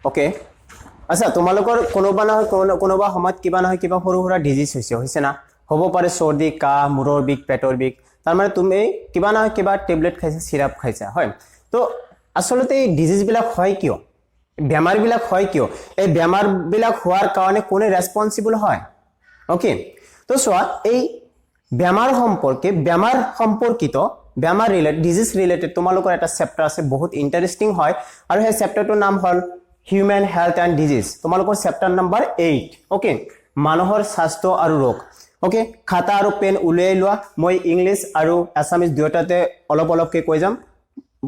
okay আচ্ছা তোমালোকৰ কোনোবা নহয় কোনোবা সময়ত কিবা নহয় কিবা সৰু সুৰা ডিজিজ হৈছে না হ'ব পাৰে সৰ্দি কাহ মূৰৰ বিষ পেটৰ বিষ তাৰ মানে তুমি কিবা নহয় কিবা টেবলেট খাইছা সিৰাপ খাইছা হয় তো আসলতে এই ডিজিজ বিলাক হয় কিয় বেমাৰ বিলাক হয় কিয় এই বেমাৰ বিলাক হোৱাৰ কাৰণে কোনে ৰেসপন্সিবল হয় ওকে তো সোৱা এই বেমাৰ সম্পৰ্কিত বেমাৰ ৰিলেটেড ডিজিজ ৰিলেটেড তোমালোকৰ এটা চেপ্টাৰ আছে বহুত ইন্টাৰেষ্টিং হয় আৰু সেই চেপ্টাৰটোৰ নাম হ'ল হিউম্যান হেলথ এন্ড ডিজিজ তোমালোকৰ চেপ্টাৰ নম্বৰ 8 ওকে মানুহৰ স্বাস্থ্য আৰু ৰোগ ওকে খাতা আৰু পেন উলিয়াই লোৱা মই ইংলিছ আৰু আসামিজ দুয়োটাতে অলপকে কৈ যাম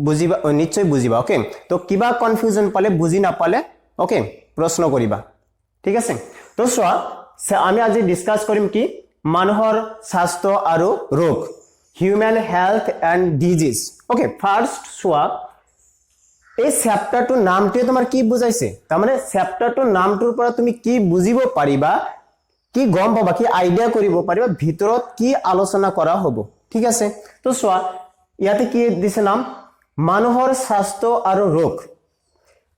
বুজিবা নিশ্চয় বুজিবা ওকে তো কিবা কনফিউজন পালে বুজি নাপালে ওকে প্ৰশ্ন কৰিবা ঠিক আছে তো সোৱা আমি আজি ডিসকাস কৰিম কি মানুহৰ স্বাস্থ্য আৰু ৰোগ human health and disease okay first সোৱা এই চেপ্টাৰটোৰ নামটোৱে তোমাৰ কি বুজাইছে তাৰ মানে চেপ্টাৰটোৰ নামটোৰ পৰা তুমি কি বুজিব পাৰিবা কি গম পাবা কি আইডিয়া কৰিব পাৰিবা ভিতৰত কি আলোচনা কৰা হ'ব ঠিক আছে তো সোৱা ইয়াতে কি দিছে নাম মানুহৰ স্বাস্থ্য আৰু ৰোগ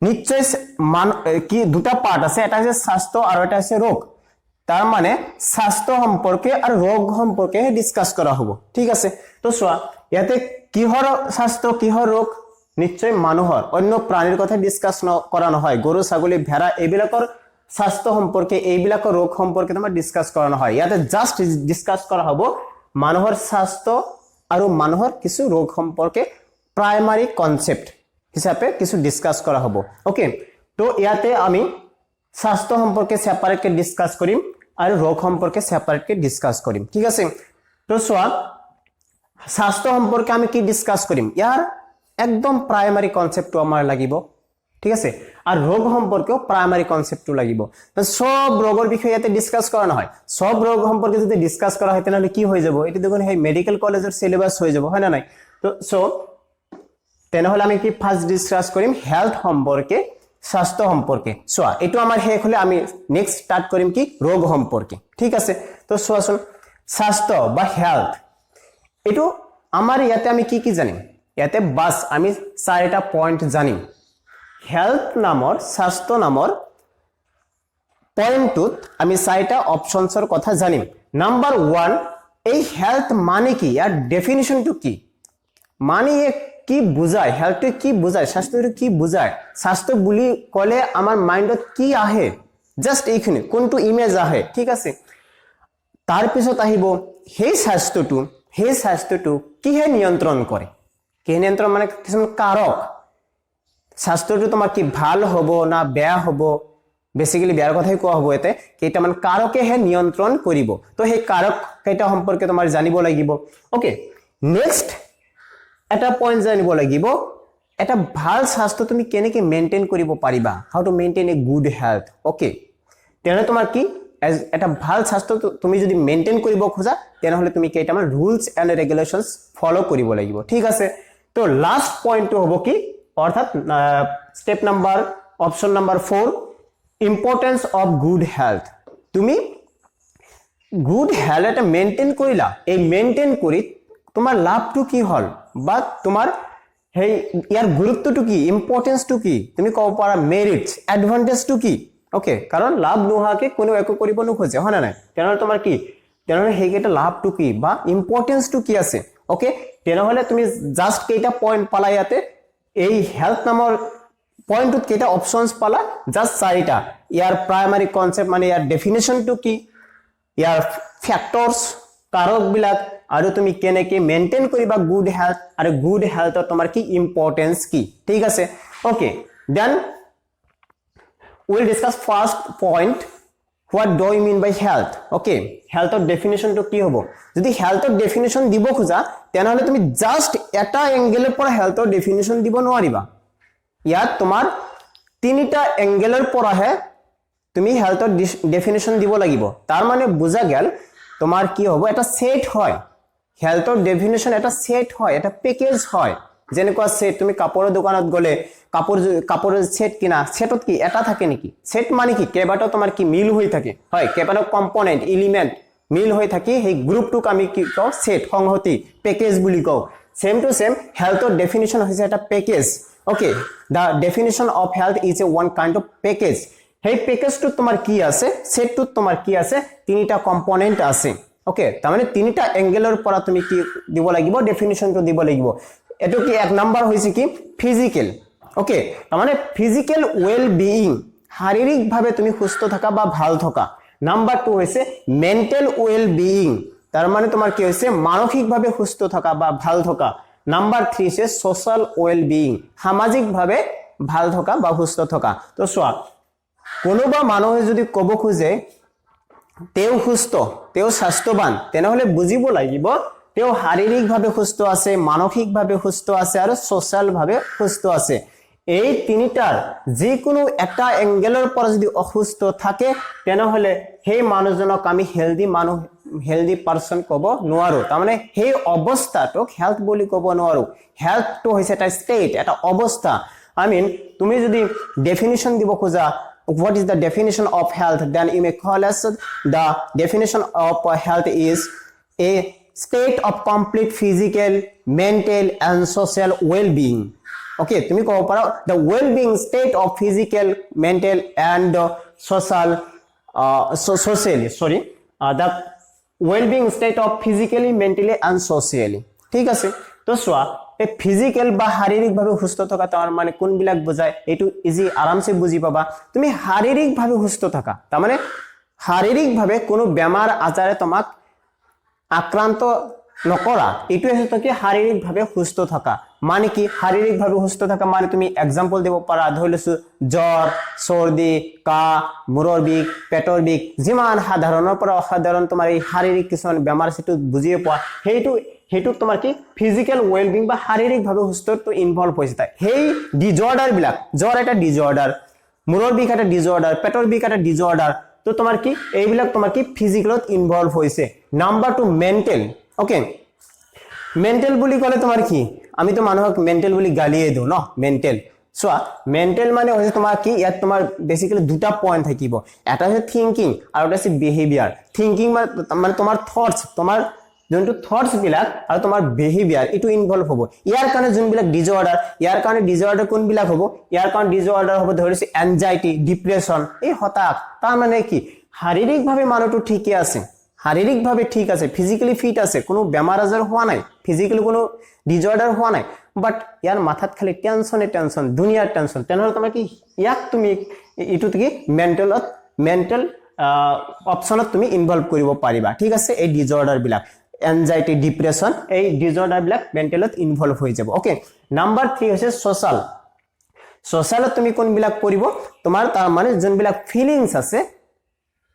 নিশ্চয় কি দুটা পাৰ্ট আছে এটা আছে স্বাস্থ্য আৰু এটা আছে ৰোগ তার মানে স্বাস্থ্য সম্পর্কে আর রোগ সম্পর্কে ডিসকাস করা হবো ঠিক আছে তো সোয়া ইয়াতে কিহর স্বাস্থ্য কিহর রোগ নিশ্চয় মানুহৰ অন্য প্ৰাণীৰ কথা ডিসকাস কৰা নহয় গৰু ছাগলী ভেড়া এইবিলাকৰ স্বাস্থ্য সম্পৰ্কে এইবিলাকৰ ৰোগ সম্পৰ্কে তোমাৰ ডিসকাস কৰা নহয় ইয়াতে জাস্ট ডিসকাস কৰা হবো মানুহৰ স্বাস্থ্য আৰু মানুহৰ কিছু রোগ সম্পর্কে প্রাইমারি কনসেপ্ট হিসাবে কিছু ডিসকাস করা হবো ওকে তো ইয়াতে আমি স্বাস্থ্য সম্পর্কে সেপারেটকে ডিসকাস করিম আর রোগ সম্পর্কে সেপারেটকে ডিসকাস করিম ঠিক আছে তো সোয়া স্বাস্থ্য সম্পর্কে আমি কি ডিসকাস করিম ইয়ার একদম প্রাইমারি কনসেপ্টটো আমার লাগিব ঠিক আছে আর রোগ সম্পর্কেও প্রাইমারি কনসেপ্টটো লাগিব সব ৰোগৰ বিষয়ে ইয়াতে ডিসকাস করা নহয় সব রোগ সম্পর্কে যদি ডিসকাস করা হয় তাহলে কি হয়ে যাব এটি দেখুন এই মেডিকেল কলেজের সিলেবাস হয়ে যাব হয় না নাই তো সো তেনেহলে আমি কি ফার্স্ট ডিসকাস করিম হেলথ সম্পর্কে স্বাস্থ্য সম্পর্কে সোয়া এটো আমার শেষ হলে আমি নেক্সট স্টার্ট করিম কি রোগ সম্পর্কে ঠিক আছে তো সোয়াচোন স্বাস্থ্য বা হেলথ এটো আমার ইয়াতে আমি কি জানিম ইয়াতে বাস আমি চাৰিটা পয়েন্ট জানিম হেলথ নামৰ স্বাস্থ্য নামৰ পয়েন্টটোত আমি চাৰিটা অপশনসৰ কথা জানিম নাম্বাৰ 1 এই হেলথ মানে কি ইয়াৰ ডেফিনিশনটো কি মানে কি বুজায় হেলথ কি বুজায় স্বাস্থ্যটো কি বুজায় স্বাস্থ্য বুলি কলে আমাৰ মাইন্ডত কি আহে জাস্ট এইখিনি কোনটো ইমেজ আহে ঠিক আছে তাৰ পিছত আহিব সেই স্বাস্থ্যটো কিহে নিয়ন্ত্ৰণ কৰে কি নিয়ন্ত্ৰণ মানে কিছুমান কাৰক স্বাস্থ্যটো তোমাৰ কি ভাল হ'ব না বেয়া হ'ব বেসিক্যালি বেয়াৰ কথাই কোৱা হ'ব এতে কেইটামান কাৰকেহে নিয়ন্ত্ৰণ কৰিব তো সেই কাৰক কেইটা সম্পৰ্কে তোমাৰ জানিব লাগিব ওকে নেক্সট এটা পয়েন্ট জানিব লাগিব এটা ভাল স্বাস্থ্য তুমি কেনেকৈ মেইনটেইন কৰিব পাৰিবা হাউ to maintain a good health okay তেনে তোমাৰ কি এটা ভাল স্বাস্থ্য তুমি যদি মেইনটেইন কৰিব খোজা তেনেহলে তুমি কেইটামান ৰুলস এন্ড ৰেগুলেশনস ফলো কৰিব লাগিব ঠিক আছে তো লাস্ট পয়েন্টটো হ'ব কি অৰ্থাৎ step number option number 4 importance of good health তুমি গুড হেলথ এটা মেইনটেইন কৰিলা এই মেইনটেইন কৰি তোমাৰ লাভটো কি হল বা তোমাৰ হেই ইয়াৰ গুৰুত্বটো কি ইম্পৰ্টেন্সটো কি তুমি কব পাৰা মেৰিটস এডভান্টেজটো কি ওকে কাৰণ লাভ নোহাকে কোনো একো কৰিব নোখোজে হয় না নাই তেনেহলে তোমাৰ কি তেনেহলে হেইকেটা লাভটো কি বা ইম্পর্টেন্সটো কি আছে ওকে তেনেহলে তুমি জাস্ট কেইটা পয়েন্ট পালা ইয়াতে এই হেলথ নামৰ পয়েন্টত কেইটা অপশনস পালা জাস্ট চাৰিটা ইয়াৰ প্ৰাইমাৰি কনসেপ্ট মানে ইয়াৰ ডেফিনিশনটো কি ইয়াৰ ফ্যাক্টৰস কাৰক বিলাক আৰু তুমি কেনেকৈ মেইনটেইন কৰিবা গুড হেলথ আৰু গুড হেলথৰ তোমাৰ কি ইম্পৰ্টেন্স কি ঠিক আছে okay then we'll discuss first point what do you mean by health okay health of definition to কি হ'ব যদি health of definition দিব খোজা তেনেহলে তুমি জাস্ট এটা এঙ্গেলৰ পৰা health of definition দিব নোৱাৰিবা ইয়াত তোমাৰ তিনিটা এঙ্গেলৰ পৰাহে তুমি health of definition দিব লাগিব তাৰ মানে বুজা গেল তোমাৰ কি হ'ব এটা সেট হয় হেলথৰ ডেফিনিশন এটা সেট হয় এটা প্যাকেজ হয় যেনেকুৱা সেট তুমি কাপোৰৰ দোকানত গলে কাপোৰৰ সেট কিনা সেটত কি এটা থাকে নেকি সেট মানে কি কেইবাটাও তোমাৰ কি মিল হৈ থাকে হয় কেইবাটাও কম্পোনেন্ট এলিমেন্ট মিল হৈ থাকে সেই গ্ৰুপটোক আমি কি কওঁ সেট সংহতি প্যাকেজ বুলি কওঁ সেম টু সেম হেলথৰ ডেফিনিশন হৈছে এটা package okay the definition of health is a one kind of package সেই পেকেজটোত তোমাৰ কি আছে সেটটোত তোমাৰ কি আছে তিনিটা কম্পোনেন্ট আছে ওকে তাৰমানে তিনিটা এংগেলৰ পৰা তুমি কি দিব লাগিব ডেফিনেশ্যনটো দিব লাগিব এটো কি এক নাম্বাৰ হৈছে কি ফিজিক্যাল ওকে তাৰমানে ফিজিক্যাল ওয়েল বিইং শাৰীৰিকভাৱে তুমি সুস্থ থাকা বা ভাল থকা নাম্বাৰ 2 হৈছে মেন্টাল ওয়েল বিইং তাৰমানে তোমাৰ কি হৈছে মানসিকভাৱে সুস্থ থকা বা ভাল থকা নাম্বাৰ 3 হৈছে সোশ্যাল ওয়েল বিইং সামাজিকভাৱে ভাল থকা বা সুস্থ থকা তো চোৱা কোনোবা মানুহে যদি কব খোজে তেও সুস্থ তেও স্বাস্থ্যবান তেনেহলে বুজিব লাগিব তেও শাৰীৰিকভাৱে সুস্থ আছে মানসিকভাৱে সুস্থ আছে আৰু সোশ্যালভাৱে সুস্থ আছে এই তিনিটাৰ যিকোনো এটা এংগেলৰ পৰা যদি অসুস্থ থাকে তেনেহলে সেই মানুহজনক আমি হেলদি পাৰসন কব নোৱাৰো তাৰমানে সেই অৱস্থাটোক হেল্থ বুলি কব নোৱাৰো হেল্থটো হৈছে এটা ষ্টেট এটা অৱস্থা I mean তুমি যদি ডেফিনিশ্যন দিব খোজা what is the definition of health then you may call us the definition of health is a state of complete physical mental and social well-being okay tumi ko paro the well-being state of physical mental and the well-being state of physically mentally and socially ঠিক আছে তো সোয়া এই physical বা শারীরিকভাবে সুস্থ থাকা তার মানে কোন বিলাক বোঝায় এটু ইজি আরামসে বুঝি পাবা তুমি শারীরিকভাবে সুস্থ থাকা তার মানে শারীরিকভাবে কোনো বেমার আজারে তোমাক আক্রান্ত নকরা এটু হচ্ছে কি শারীরিকভাবে সুস্থ থাকা মানে কি শারীরিকভাবে সুস্থ থাকা মানে তুমি एग्जांपल দেব পারা ধৰিলছো জ্বৰ সৰ্দি কাহ মূৰৰ বিষ পেটৰ বিষ যিমান সাধাৰণৰ পৰা অসাধাৰণ তোমাৰ এই শাৰীৰিক কিছুমান বেমাৰ সেটো বুজিয়ে পোৱা হেতু তোমাৰ কি ফিজিক্যাল ওয়েলবিং বা শাৰীৰিকভাৱে সুস্থটো ইনভলভ হৈছে তাই হেই ডিজঅৰ্ডাৰ বিলাক জ্বৰ এটা ডিজঅৰ্ডাৰ মূৰৰ বিষ এটা ডিজঅৰ্ডাৰ পেটৰ বিষ এটা ডিজঅৰ্ডাৰ তো তোমাৰ কি এইবিলাক তোমাৰ কি ফিজিক্যালত ইনভলভ হৈছে নাম্বাৰ 2 মেন্টাল ওকে মেন্টাল বুলি কলে তোমাৰ কি আমি তো মানুহক মেন্টাল বুলি গালিয়ে দিও ন মেন্টাল সোয়া মেন্টাল মানে হৈছে তোমাৰ কি ইয়াত তোমাৰ বেসিক্যালি দুটা পয়েন্ট থাকিব এটা হৈছে থিংকিং আৰু এটা হৈছে বিহেভিয়াৰ থিংকিং মানে তোমাৰ থটস তোমাৰ যোনটো থটস বিলাক আৰু তোমাৰ বিহেভিয়াৰ ইটো ইনভলভ হ'ব ইয়াৰ কাৰণে যোন বিলাক ডিজঅৰ্ডাৰ কোন বিলাক হ'ব ইয়াৰ কাৰণে ডিজঅৰ্ডাৰ হ'ব ধৰিছে এনজাইটি ডিপ্ৰেছন এই হতাশ তাৰ মানে কি শাৰীৰিকভাৱে মানুহটো ঠিকই আছে শাৰীৰিকভাৱে ঠিক আছে ফিজিক্যালি ফিট আছে কোনো বেমাৰ আজাৰ হোৱা নাই ফিজিক্যালি কোনো ডিজঅৰ্ডাৰ হোৱা নাই বাট ইয়াৰ মাথাত খালি টেনচন দুনিয়াৰ টেনচন তেনেহলে তোমাৰ কি ইয়াক তুমি ইটো কি মেন্টাল অপচনত তুমি ইনভলভ কৰিব পাৰিবা ঠিক আছে এই ডিজঅৰ্ডাৰ বিলাক এনজাইটি ডিপ্ৰেছন এই ডিজঅৰ্ডাৰ বিলাক মেন্টালত ইনভলভ হৈ যাব ওকে নাম্বাৰ 3 হৈছে সোশ্যালত তুমি কোন বিলাক পৰিব তোমাৰ তাৰ মানে যোন বিলাক ফিলিংস আছে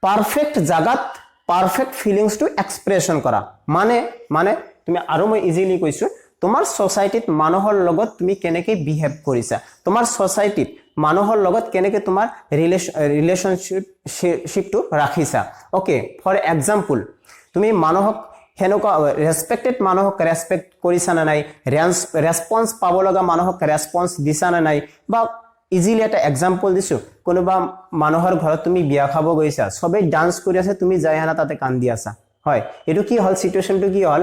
পাৰফেক্ট জাগাত পাৰফেক্ট ফিলিংস টু এক্সপ্ৰেশন কৰা মানে তুমি আৰু মই ইজিলি কৈছো তোমাৰ সোসাইটিত মানুহৰ লগত তুমি কেনেকৈ বিহেভ কৰিছা তোমাৰ সোসাইটিত মানুহৰ লগত কেনেকৈ তোমাৰ ৰিলেশনশিপটো ৰাখিছা ওকে ফৰ এক্সাম্পল তুমি মানুহক হেনকা ৰেসপেক্টেড মানুহক ৰেসপেক্ট কৰিছা না নাই ৰেসপন্স পাব লগা মানুহক ৰেসপন্স দিছা না নাই বা ইজিলি এটা এক্সাম্পল দিছো কোনোবা মানুহৰ ঘৰত তুমি বিয়া খাব গৈছা সবে ডান্স কৰি আছে তুমি যাই হানা তাতে কান্দি আছা হয় এটো কি হল সিচুৱেশনটো কি হল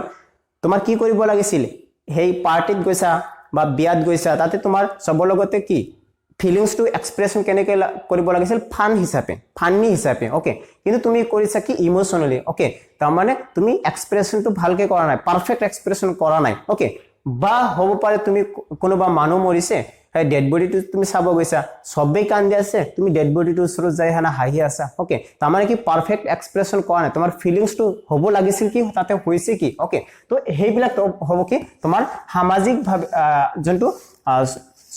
তোমাৰ কি কৰিব লাগিছিল হেই পাৰ্টিত গৈছা বা বিয়াত গৈছা তাতে তোমাৰ সবৰ লগতে কি ফিলিংস টু এক্সপ্ৰেছন কেনেকৈ কৰিব লাগিছিল ফানি হিচাপে ওকে কিন্তু তুমি কৰিছা কি ইমোশনালি ওকে তাৰ মানে তুমি এক্সপ্ৰেছনটো ভালকে কৰা নাই পাৰফেক্ট এক্সপ্ৰেছন কৰা নাই ওকে বা হ'ব পাৰে তুমি কোনোবা মানুহ মৰিছে এই ডেড বডিটো তুমি চাব গৈছা সবে কান্দি আছে তুমি ডেড বডিটো ওচৰত যাই হানা হাঁহি আছা ওকে তাৰ মানে কি পাৰফেক্ট এক্সপ্ৰেছন কৰা নাই তোমাৰ ফিলিংসটো হ'ব লাগিছিল কি তাতে হৈছে কি ওকে তো হেইবিলাক হ'ব কি তোমাৰ সামাজিক ভাবে যোনটো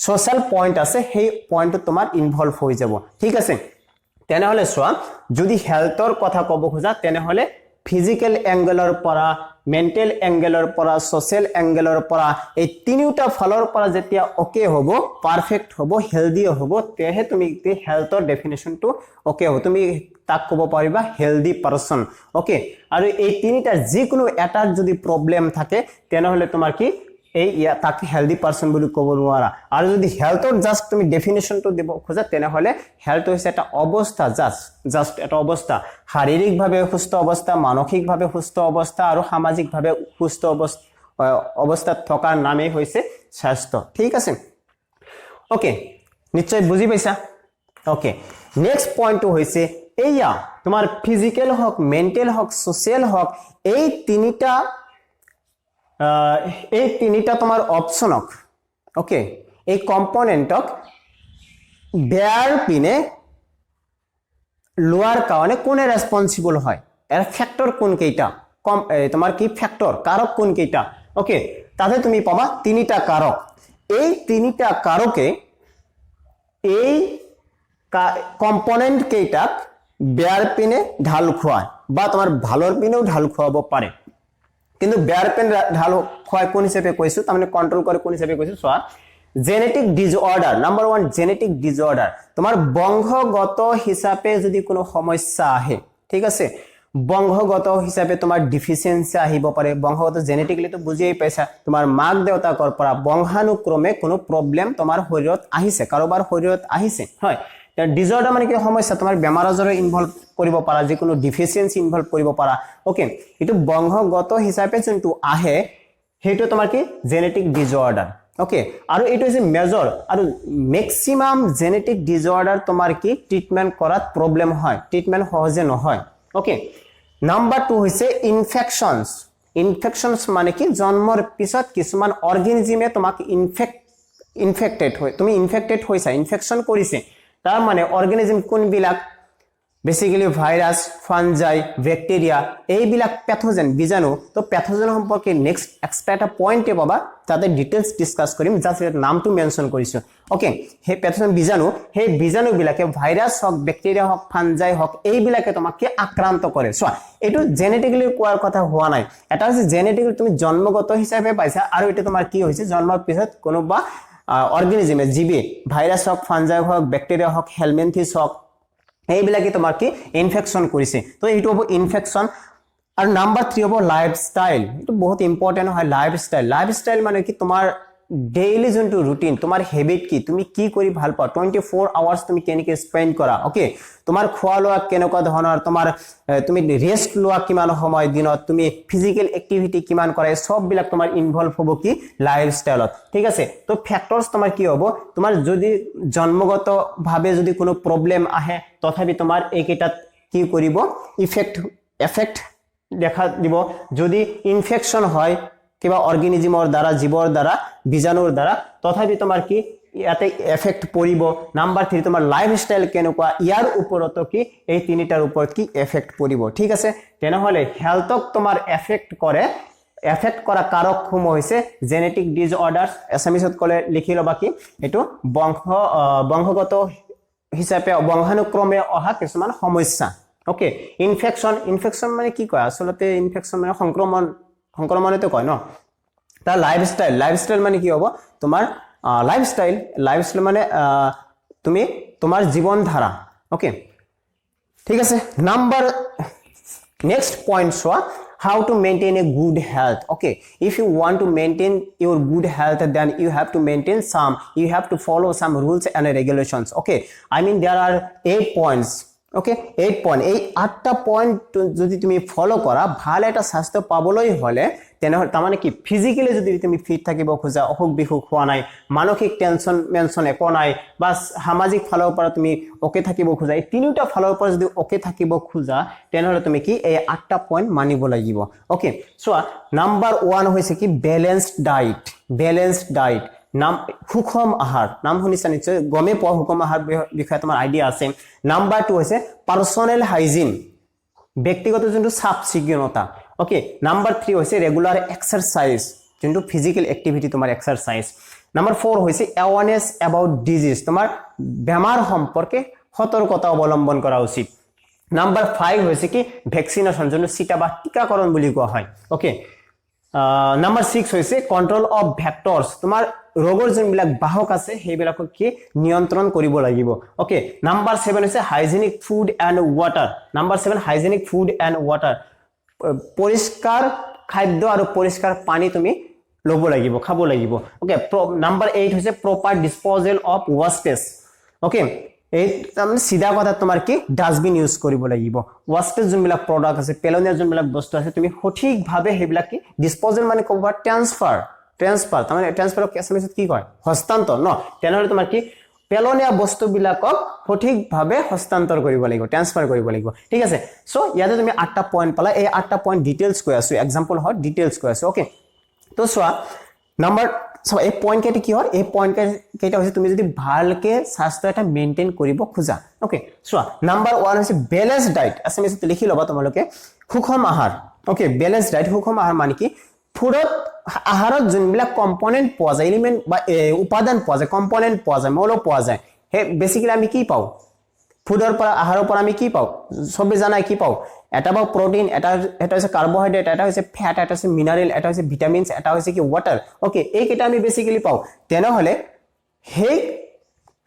সোশ্যাল পয়েন্ট আছে সেই পয়েন্টত তোমাৰ ইনভলভ হৈ যাব ঠিক আছে তেনেহলে সোয়া যদি হেলথৰ কথা কব খোজা তেনেহলে ফিজিক্যাল এংগেলৰ পৰা মেন্টাল এংগেলৰ পৰা সোশ্যাল এংগেলৰ পৰা এই তিনিটা ফলৰ পৰা যেতিয়া ওকে হ'ব পাৰফেক্ট হ'ব হেলদি হ'ব তেহে তুমি হেলথৰ ডেফিনেশনটো ওকে হ'ব তুমি তাক কব পাৰিবা হেলদি পাৰসন ওকে আৰু এই তিনিটা যিকোনো এটাৰ যদি প্ৰবলেম থাকে তেনেহলে তোমাৰ কি এই তাকে হেলদি পাৰসন বুলি কব নোৱাৰা আৰু যদি হেলথৰ জাস্ট তুমি ডেফিনেশনটো দিব খোজা তেনেহলে হেলথ হৈছে এটা অৱস্থা জাস্ট এটা অৱস্থা শাৰীৰিকভাৱে সুস্থ অৱস্থা মানসিকভাৱে সুস্থ অৱস্থা আৰু সামাজিকভাৱে সুস্থ অৱস্থাত থকাৰ নামেই হৈছে স্বাস্থ্য ঠিক আছে ওকে নিশ্চয় বুজি পাইছা ওকে নেক্সট পইণ্টটো হৈছে এয়া তোমাৰ ফিজিক্যাল হক মেন্টাল হক সোশ্যাল হক এই তিনিটা তোমাৰ অপশনক ওকে এই কম্পোনেন্টক বেয়াৰ পিনে লোৱাৰ কাৰণে কোনে ৰেসপন্সিবল হয় এর ফ্যাক্টর কোন কেইটা কম তোমার কি ফ্যাক্টর কারক কোন কেইটা ওকে তাতে তুমি পাবা তিনিটা কারক এই তিনিটা কারকে এই কম্পোনেন্ট কেইটাক বেয়াৰ পিনে ঢাল খুৱায় বা তোমাৰ ভালৰ পিনেও ঢাল খুৱাব পাৰে কিন্তু বেয়াৰ পিনে ঢাল খুৱায় কোন হিচাপে কৈছো তাৰমানে কন্ট্ৰোল কৰে কোন হিচাপে কৈছো চোৱা genetic disorder number 1 genetic disorder তোমার বংশগত হিসাবে যদি কোনো সমস্যা আহে ঠিক আছে বংশগত হিসাবে তোমার ডিফিসিয়েন্সি আহিব পারে বংশগত জেনেটিকলি তো বুঝিয়ে পাইছা তোমার মাক দেউতাকৰ পৰা বংশানুক্ৰমে কোনো প্ৰবলেম তোমাৰ শৰীৰত আহিছে কাৰোবাৰ শৰীৰত আহিছে হয় ডিসঅৰ্ডাৰ মানে কি সমস্যা তোমাৰ বেমাৰ আজাৰে ইনভলভ কৰিব পাৰা যে কোনো ডিফিসিয়েন্সি ইনভলভ কৰিব পাৰা ওকে এটো বংশগত হিসাবে যোনটো আহে হেটো তোমাৰ কি জেনেটিক ডিসঅৰ্ডাৰ ওকে আৰু এটো হৈছে মেজৰ আৰু ম্যাক্সিমাম জেনেটিক ডিসঅৰ্ডাৰ তোমাৰ কি ট্ৰিটমেন্ট কৰাত প্ৰবলেম হয় ট্ৰিটমেন্ট সহজে নহয় ওকে নাম্বাৰ 2 হৈছে ইনফেকশনস মানে কি জন্মৰ পিছত কিছুমান অৰ্গানিজমে তোমাক ইনফেক্টেড হয় তুমি ইনফেক্টেড হৈছা ইনফেকশন কৰিছে তাৰ মানে অর্গানিজম কোনবিলাক বেসিক্যালি ভাইরাস ফাঞ্জাই ব্যাকটেরিয়া এইবিলাক প্যাথোজেন বীজাণু তো প্যাথোজেন সম্পর্কে নেক্সট এক্সট্রা একটা পয়েন্টে পাবা তাতে ডিটেইলস ডিসকাস কৰিম জাস্ট নামটো মেনশন কৰিছো ওকে হে প্যাথোজেন বীজাণু হে বীজাণু বিলাকে ভাইরাস হক ব্যাকটেরিয়া হক ফাঞ্জাই হক এইবিলাকে তোমাকে আক্রান্ত করে সো এটো জেনেটিক্যালি কোৱাৰ কথা হোৱা নাই এটা হৈছে জেনেটিক্যালি তুমি জন্মগত হিচাপে পাইছা আৰু এটা তোমাৰ কি হৈছে জন্মৰ পিছত কোনোবা অৰ্গানিজমে জীবে ভাইৰাস হক ফাঞ্জাই হক ব্যাকটেৰিয়া হক হেলমেন্থিস হক এইবিলাকে তোমাৰ কি ইনফেকশন কৰিছে তো এইটো হ'ব ইনফেকশন আৰু নাম্বার 3 হ'ব লাইফস্টাইল এটো বহুত ইম্পর্টেন্ট হয় লাইফস্টাইল মানে কি তোমার ডেইলি যোনটো রুটিন তোমার হ্যাবিট কি তুমি কি কৰি ভাল পাও 24 আওয়াৰ্স তুমি কেনেকৈ স্পেন্ড কৰা ওকে তোমাৰ খোৱা লোৱা কেনেকুৱা ধৰণৰ তোমাৰ তুমি ৰেস্ট লোৱা কিমান সময় দিনত তুমি ফিজিক্যাল এক্টিভিটি কিমান কৰা সব বিলাক তোমার ইনভলভ হ'ব কি লাইফস্টাইলত ঠিক আছে তো ফ্যাক্টরস তোমার কি হ'ব তোমার যদি জন্মগত ভাবে যদি কোনো প্রবলেম আহে তথাপি তোমার এইকেইটাত কি কৰিব এফেক্ট দেখা দিব যদি ইনফেকশন হয় কিবা অৰ্গানিজমৰ দ্বাৰা জীৱৰ দ্বাৰা বীজাণুৰ দ্বাৰা তথাপি তোমাৰ কি ইয়াতে এফেক্ট পৰিব নাম্বাৰ 3 তোমাৰ লাইফস্টাইল কেনেকুৱা ইয়াৰ ওপৰতো কি এই তিনিটাৰ ওপৰত কি এফেক্ট পৰিব ঠিক আছে তেনেহলে হেলথক তোমাৰ এফেক্ট কৰা কাৰকসমূহ হৈছে জেনেটিক ডিসঅৰ্ডাৰস এছামিছত কলে লিখি লবা কি এটো বংশগত হিচাপে বংশানুক্ৰমে অহা কিছুমান সমস্যা ওকে ইনফেকশন মানে কি কয় আসলতে ইনফেকশন মানে সংক্রমণেতো কয় ন তা লাইফস্টাইল মানে কি হ'ব তোমাৰ লাইফস্টাইল মানে তুমি তোমার জীবন ধারা ওকে ঠিক আছে number next point soya how to maintain a good health okay if you want to maintain your good health then you have to follow some rules and regulations okay I mean there are 8 points okay 8 point এই 8টা point যদি তুমি ফলো কৰা ভাল এটা স্বাস্থ্য পাবলৈ হলে তেনেহলে তাৰমানে কি ফিজিক্যালি যদি তুমি ফিট থাকিব খোজা অসুখ বিসুখ হোৱা নাই মানসিক টেনশন একো নাই বা সামাজিক ফালৰ পৰা তুমি ওকে থাকিব খোজা এই তিনিটা ফালৰ পৰা যদি ওকে থাকিব খোজা তেনেহলে তুমি কি এই 8টা পয়েন্ট মানিব লাগিব ওকে সো নাম্বার 1 হৈছে কি ব্যালেন্সড ডায়েট নাম সুষম আহার নাম শুনিছা নিশ্চয় গমে পোৱা সুষম আহাৰ বিষয়ে তোমাৰ আইডিয়া আছে নাম্বার 2 হৈছে পার্সোনাল হাইজিন ব্যক্তিগত যোনটো সাফ চিকুণতা ওকে নাম্বার 3 হৈছে রেগুলার এক্সারসাইজ যোনটো ফিজিক্যাল এক্টিভিটি তোমাৰ এক্সাৰসাইজ নাম্বাৰ 4 হৈছে অ্যাওয়াৰনেস অ্যাবাউট ডিজিজ তোমাৰ বেমাৰ সম্পৰ্কে সতৰ্কতা অৱলম্বন কৰা উচিত নাম্বাৰ 5 হৈছে কি ভ্যাকসিনেশন যোনটো চিটা বা টিকাকৰণ বুলি কোৱা হয় ওকে নাম্বাৰ 6 হৈছে কন্ট্ৰোল অফ ভেক্টৰস তোমাৰ ৰোগৰ যোনবিলাক বাহক আছে সেইবিলাকক কি নিয়ন্ত্ৰণ কৰিব লাগিব ওকে নাম্বাৰ 7 হৈছে হাইজিনিক ফুড এন্ড ওয়াটাৰ পৰিষ্কাৰ খাদ্য আৰু পৰিষ্কাৰ পানী তুমি লব লাগিব খাব লাগিব ওকে নাম্বাৰ 8 হৈছে proper disposal of wastage okay এই মানে সিধা কথা তোমাৰ কি ডাস্টবিন ইউজ কৰিব লাগিব ওয়েস্টেজ যোনবিলাক প্ৰডাক্ট আছে পেলনীয়া যোনবিলাক বস্তু আছে তুমি সঠিক ভাবে সেইবিলাক কি ডিসপোজাল মানে ক'ব ট্ৰান্সফাৰ ট্ৰেন্সফাৰ তাৰমানে ট্ৰেন্সফাৰক এছামিছত কি কয় হস্তান্তৰ ন তেনেহলে তোমাৰ কি পেলনীয়া বস্তুবিলাকক সঠিকভাৱে হস্তান্তৰ কৰিব লাগিব ট্ৰান্সফাৰ কৰিব লাগিব ঠিক আছে সো ইয়াতে তুমি 8টা পইণ্ট পালা এই 8টা পইণ্ট ডিটেইলছ কৈ আছো এক্সাম্পল হয় ডিটেইলছ কৈ আছো ওকে তো চোৱা নাম্বাৰ সো এই পইণ্ট কেইটা কি হয় এই পইণ্ট কেইটা হৈছে তুমি যদি ভালকে স্বাস্থ্য এটা মেইনটেইন কৰিব খোজা ওকে চোৱা নাম্বাৰ 1 হৈছে বেলেন্স ডায়েট আছামিছত লিখি লবা তোমালোকে সুষম আহাৰ ওকে বেলেন্স ডায়েট সুষম আহাৰ মানে কি ফুডত আহাৰত যোনবিলাক কম্পোনেন্ট পোৱা যায় এলিমেন্ট বা উপাদান পোৱা যায় কম্পোনেন্ট পোৱা যায় মৌল পোৱা যায় হে বেসিক্যালি আমি কি পাও ফুডৰ পৰা আহাৰৰ পৰা আমি কি পাও সবে জানাই কি পাও এটা বা প্ৰটিন এটা হৈছে কাৰ্বোহাইড্ৰেট এটা হৈছে ফ্যাট এটা হৈছে মিনাৰেল এটা হৈছে ভিটামিনছ এটা হৈছে কি ওয়াটাৰ ওকে এই কেইটা আমি বেসিক্যালি পাও তেনেহলে সেই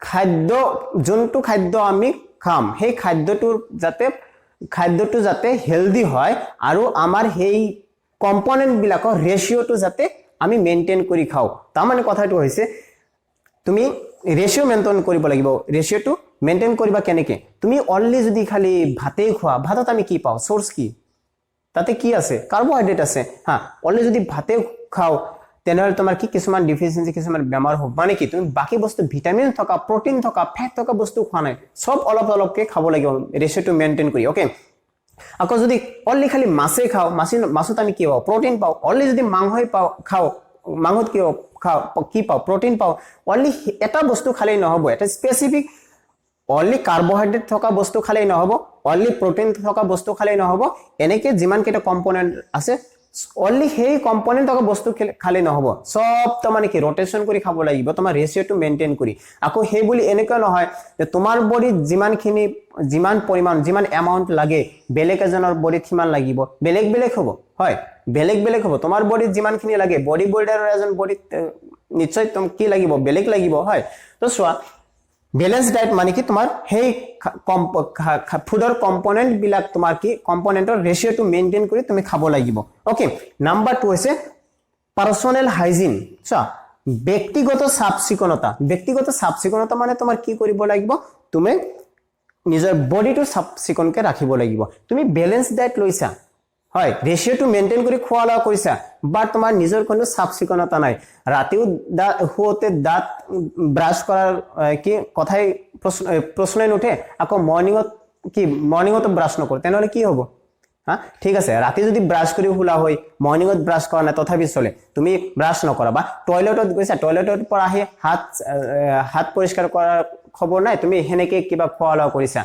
খাদ্য যোনটো খাদ্য আমি খাম সেই খাদ্যটো যাতে হেলদি হয় আৰু আমাৰ সেই কম্পোনেন্ট বিলাকৰ ৰেশিওটো যাতে আমি মেইনটেইন কৰি খাও তাৰ মানে কথাটো হৈছে তুমি ৰেশিও মেইনটেইন কৰিব লাগিব ৰেশিওটো মেইনটেইন কৰিবা কেনেকে তুমি অনলি যদি খালি ভাতে খোৱা ভাতত আমি কি পাও সোৰ্স কি তাতে কি আছে কাৰ্বোহাইড্ৰেট আছে হ্যাঁ অনলি যদি ভাতে খাও তেনেহলে তোমাৰ কি কিছুমান ডিফিসিয়েন্সি কিছুমান বেমাৰ হ'ব মানে কি তুমি বাকি বস্তু ভিটামিন থকা প্ৰটিন থকা ফ্যাট থকা বস্তু খোৱা নাই সব অলপ অলপকে খাব লাগিব ৰেশিওটো মেইনটেইন কৰি ওকে আকৌ যদি অনলি খালি মাছে খাও মাছত আমি কি পাও প্ৰটিন পাও অনলি যদি মাংসই পাও খাও মাংসত কি পাও প্ৰটিন পাও অনলি এটা বস্তু খালি নহব এটা স্পেসিফিক অনলি কাৰ্বোহাইড্ৰেট থকা বস্তু খালি নহব অনলি প্ৰটিন থকা বস্তু খালি নহব এনেকে যিমান কেটা কম্পোনেন্ট আছে অনলি সেই কম্পোনেন্ট থকা বস্তু খালি নহব সব তো মানে কি রোটেশন কৰি খাব লাগিব তোমাৰ ৰেশিওটো মেইনটেইন কৰি আকৌ সেই বুলি এনেকা নহয় যে তোমাৰ বডিত যিমান পৰিমাণ যিমান এমাউন্ট লাগে বেলেগ এজনৰ বডিত কিমান লাগিব বেলেগ হ'ব হয় বেলেগ হ'ব তোমাৰ বডিত যিমানখিনি লাগে বডি বিল্ডাৰৰ এজন বডিত নিশ্চয় তুমি কি লাগিব বেলেগ লাগিব হয় তো চোৱা বেলেন্স ডায়েট মানে কি তোমাৰ হেই ফুডৰ কম্পোনেন্ট বিলাক তোমাৰ কি কম্পোনেন্টৰ ৰেশিওটো মেইনটেইন কৰি তুমি খাব লাগিব ওকে নাম্বাৰ 2 হৈছে পাৰ্সোনাল হাইজিন চোৱা ব্যক্তিগত সাবচিকনতা মানে তোমাৰ কি কৰিব লাগিব তুমি নিজৰ বডিটো সাবচিকনকে ৰাখিব লাগিব তুমি বেলেন্স ডায়েট লৈছা হয় ৰেশিওটো মেইনটেইন কৰি খোৱা লোৱা কৰিছা বাট তোমাৰ নিজৰ কোনো সাবচিকনতা নাই ৰাতিও শুতে দাঁত ব্ৰাশ কৰাৰ কি কথাই প্ৰশ্নই নুঠে আকৌ মৰ্নিংত ব্ৰাশ নকৰ তেনেহলে কি হ'ব হা ঠিক আছে ৰাতি যদি ব্ৰাশ কৰি শুলা হয় মৰ্নিংত ব্ৰাশ কৰা নাই তথাপি চলে তুমি ব্ৰাশ নকৰা বা টয়লেটত গৈছা টয়লেটৰ পৰা আহি হাত পৰিষ্কাৰ কৰাৰ খবৰ নাই তুমি হেনেকে কিবা খোৱা লোৱা কৰিছা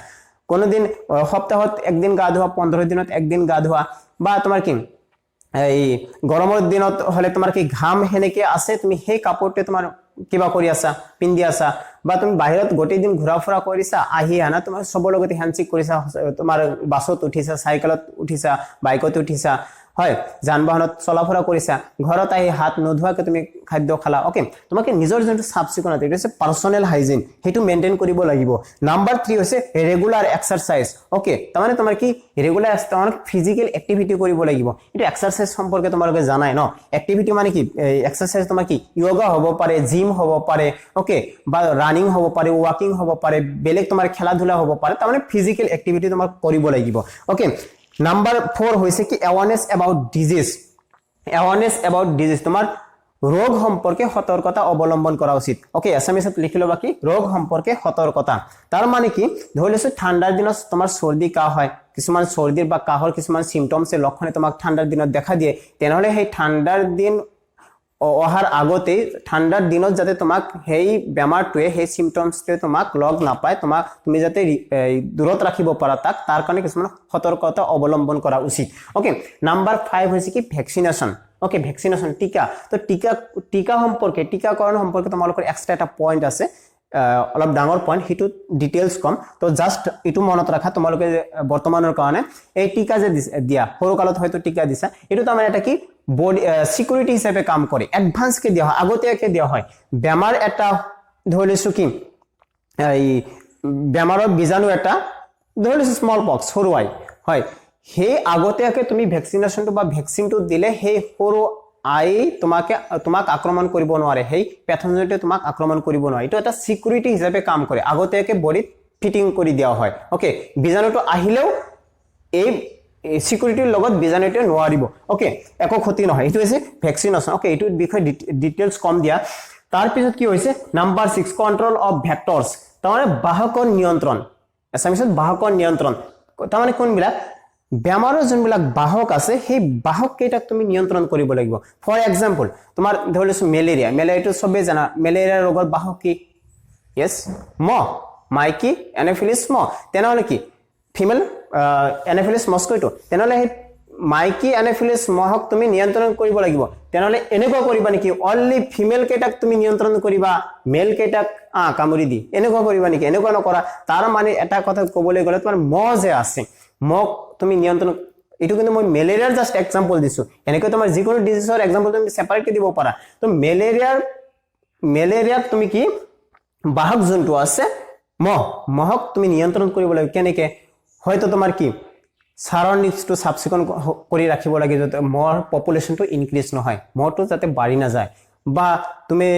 কোনোদিন সপ্তাহত একদিন গা ধোৱা 15 দিনত একদিন গা ধোৱা বা তোমাৰ কি এই গৰমৰ দিনত হলে তোমাৰ কি ঘাম হেনেকে আছে তুমি সেই কাপোৰতে তোমাৰ কিবা কৰি আছা পিন্ধি আছা বা তুমি বাহিৰত গোটেই দিন ঘুৰা ফুৰা কৰিছা আহি আনা তোমাৰ সবৰ লগতে হ্যান্ডশেক কৰিছা তোমাৰ বাছত উঠিছা সাইকেলত উঠিছা বাইকত উঠিছা হয় যানবাহনত চলাফৰা কৰিছা ঘৰত আহি হাত নোধোৱাকে তুমি খাদ্য খালা ওকে তোমাকে নিজৰ জনটো সাবচিকনতা এটা আছে পাৰ্সোনাল হাইজিন হেতু মেইনটেইন কৰিব লাগিব নাম্বাৰ 3 হৈছে ৰেগুলাৰ এক্সাৰসাইজ ওকে তাৰমানে তোমাৰ কি ৰেগুলাৰ তোমাৰ ফিজিক্যাল এক্টিভিটি কৰিব লাগিব এটা এক্সাৰসাইজ সম্পৰ্কে তোমালোকে জানাই ন এক্টিভিটি মানে কি এক্সাৰসাইজ তোমাৰ কি যোগা হ'ব পাৰে জিম হ'ব পাৰে ওকে বা ৰানিং হ'ব পাৰে ওয়াকিং হ'ব পাৰে বেলেগ তোমাৰ খেলা ধুলা হ'ব পাৰে তাৰমানে ফিজিক্যাল এক্টিভিটি তোমাৰ কৰিব লাগিব ওকে নাম্বার 4 হৈছে কি অ্যাওয়ারনেস অ্যাবাউট ডিজিজ তোমার রোগ সম্পর্কে সতর্কতা অবলম্বন করা উচিত ওকে এসএমএসত লিখি লবা কি রোগ সম্পর্কে সতর্কতা তার মানে কি ধৰি লৈছো ঠান্ডাৰ দিনত তোমাৰ সৰ্দি কাহ হয় কিছুমান সৰ্দিৰ বা কাহৰ কিছুমান সিম্পটমসে লক্ষণে তোমাক ঠান্ডাৰ দিনত দেখা দিয়ে তেনেহলে সেই ঠান্ডাৰ দিন অহাৰ আগতে ঠান্ডাৰ দিনত যাতে তোমাক সেই বেমাৰটোৱে সেই সিম্পটমসটো তোমাক লগ নাপায় তুমি যাতে দূৰত ৰাখিব পাৰা তাৰ কাৰণে কিছুমান সতৰ্কতা অৱলম্বন কৰা উচিত ওকে নাম্বাৰ 5 হৈছে কি ভ্যাকসিনেশন ওকে ভ্যাকসিনেশন টিকা তো টিকা সম্পৰ্কে টিকাকৰণ সম্পৰ্কে তোমালোকৰ এক্সট্ৰা এটা পইণ্ট আছে অলপ ডাঙৰ পইণ্ট হিটো ডিটেইলছ কম তো জাস্ট ইটো মনত ৰাখা তোমালোকে বৰ্তমানৰ কাৰণে এই টিকা যে দিয়া সৰুকালত হয়তো টিকা দিছা এটো তাৰমানে এটা কি বডি সিকিউৰিটি হিচাপে কাম কৰে এডভান্স কে দিয়া হয় আগতীয়াকে দিয়া হয় বেমাৰ এটা ধৰি লৈছো কি এই বেমাৰৰ বীজাণু এটা ধৰি লৈছো স্মল পক্স সৰুৱাই হয় হে আগতীয়াকে তুমি ভ্যাকসিনেশনটো বা ভ্যাকসিনটো দিলে হে সৰু আই তোমাক আক্ৰমণ কৰিব নোৱাৰে হেই প্যাথোজেনটো তোমাক আক্ৰমণ কৰিব নোৱাৰে এটো এটা সিকিউৰিটি হিচাপে কাম কৰে আগতীয়াকে বডিত ফিটিং কৰি দিয়া হয় ওকে বীজাণুটো আহিলেও এই সিকিউৰিটিৰ লগত বীজাণুটোৱে নোৱাৰিব ওকে একো ক্ষতি নহয় এইটো হৈছে ভ্যাকসিনেশন ওকে এইটো বিষয় ডিটেইলছ কম দিয়া তাৰ পিছত কি হৈছে নাম্বাৰ 6 কন্ট্ৰোল অফ ভেক্টৰস তাৰমানে বাহকৰ নিয়ন্ত্ৰণ এছামিছত বাহকৰ নিয়ন্ত্ৰণ তাৰমানে কোনবিলাক বেমাৰৰ যোনবিলাক বাহক আছে সেই বাহক কেইটাক তুমি নিয়ন্ত্ৰণ কৰিব লাগিব ফৰ এক্সাম্পল তোমাৰ ধৰি লৈছো মেলেৰিয়াটো সবে জানা মেলেৰিয়া ৰোগৰ বাহক কি yes মাইকি এনাফিলিস তেনেহলে কি ফিমেল এনাফিলিস মস্কিটো তেনেহলে সেই মাইকি এনাফিলিস মহক তুমি নিয়ন্ত্ৰণ কৰিব লাগিব তেনেহলে এনেকুৱা কৰিবা নেকি অনলি ফিমেল কেইটাক তুমি নিয়ন্ত্ৰণ কৰিবা মেল কেইটাক কামুৰি দি এনেকুৱা কৰিবা নেকি এনেকুৱা নকৰা তাৰ মানে এটা কথা ক'বলৈ গ'লে তোমাৰ যে আছে তুমি নিয়ন্ত্ৰণ এটো কিন্তু মই মেলেৰিয়াৰ জাস্ট এক্সাম্পল দিছো এনেকৈ তোমাৰ যিকোনো ডিজিজৰ এক্সাম্পল তুমি সেপাৰেটলি দিব পাৰা তো মেলেৰিয়াৰ তুমি কি বাহক জন্তু আছে মহক তুমি নিয়ন্ত্ৰণ কৰিব লাগিব কেনেকে হয়তো তোমাৰ কি সাৰাউন্ডিংছটো সাবসিকন কৰি ৰাখিব লাগে যাতে মহৰ পপুলেশনটো ইনক্ৰিজ নহয় মহটো যাতে বাঢ়ি না যায় বা তুমি